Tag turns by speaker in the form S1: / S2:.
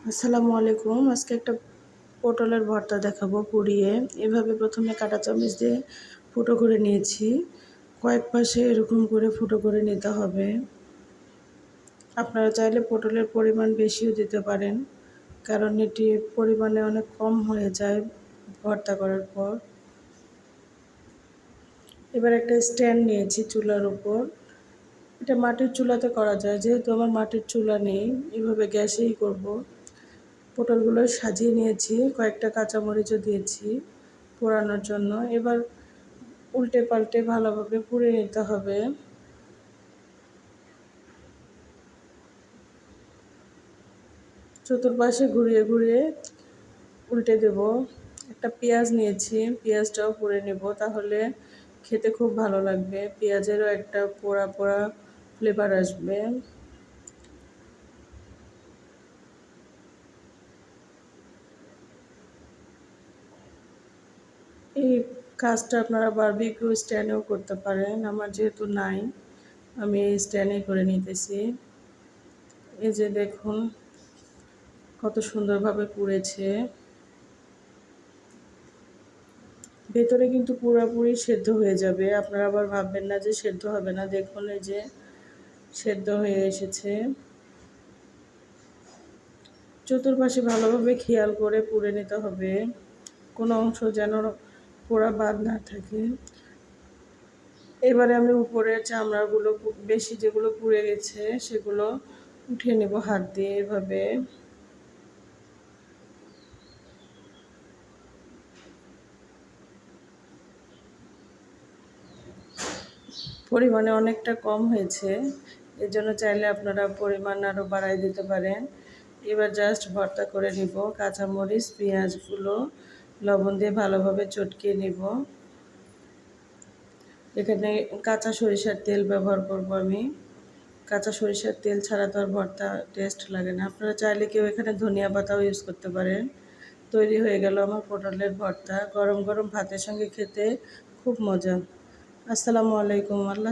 S1: আসসালামু আলাইকুম। আজকে একটা পটলের ভর্তা দেখাবো পুড়িয়ে। এভাবে প্রথমে কাঁটা চামচ দিয়ে ফুটো করে নিয়েছি। কয়েক পাশে এরকম করে ফুটো করে নিতে হবে। আপনারা চাইলে পটলের পরিমাণ বেশিও দিতে পারেন, কারণ এটি পরিমাণে অনেক কম হয়ে যায় ভর্তা করার পর। এবার একটা স্ট্যান্ড নিয়েছি চুলার উপর। এটা মাটির চুলাতে করা যায়, যেহেতু আমার মাটির চুলা নেই, এভাবে গ্যাসেই করব। পটলগুলো সাজিয়ে নিয়েছি, কয়েকটা কাঁচামরিচও দিয়েছি পোড়ানোর জন্য। এবার উল্টে পাল্টে ভালোভাবে পুড়ে নিতে হবে। চতুর্পাশে ঘুরিয়ে ঘুরিয়ে উল্টে দেব। একটা পেঁয়াজ নিয়েছি, পেঁয়াজটাও পুড়ে নেব, তাহলে খেতে খুব ভালো লাগবে। পেঁয়াজেরও একটা পোড়া পোড়া ফ্লেভার আসবে। এই কাজটা আপনারা বারবিকিউ স্ট্যান্ডেও করতে পারেন। আমার যেহেতু নাই, আমি এই স্ট্যান্ডে করে নিতেছি। এই যে দেখুন কত সুন্দরভাবে পুড়েছে। ভেতরে কিন্তু পুরোপুরি সেদ্ধ হয়ে যাবে, আপনারা আবার ভাববেন না যে সেদ্ধ হবে না। দেখুন এই যে সেদ্ধ হয়ে এসেছে। চতুর্পাশে ভালোভাবে খেয়াল করে পুড়ে নিতে হবে, কোনো অংশ যেন পোড়া বাদ না থাকে। এবারে আমি উপরের চামড়াগুলো বেশি যেগুলো পুড়ে গেছে সেগুলো উঠিয়ে নেব হাত দিয়ে। এভাবে পরিমাণে অনেকটা কম হয়েছে, এর জন্য চাইলে আপনারা পরিমাণ আরও বাড়াই দিতে পারেন। এবার জাস্ট ভর্তা করে নিব। কাঁচামরিচ পেঁয়াজগুলো লবণ দিয়ে ভালোভাবে চটকিয়ে নিব। এখানে কাঁচা সরিষার তেল ব্যবহার করব আমি। কাঁচা সরিষার তেল ছাড়া তো আর ভর্তা টেস্ট লাগে না। আপনারা চাইলে কেউ এখানে ধনিয়া পাতাও ইউজ করতে পারেন। তৈরি হয়ে গেল আমার পটলের ভর্তা। গরম গরম ভাতের সঙ্গে খেতে খুব মজা। আসসালামু আলাইকুম। আল্লাহ।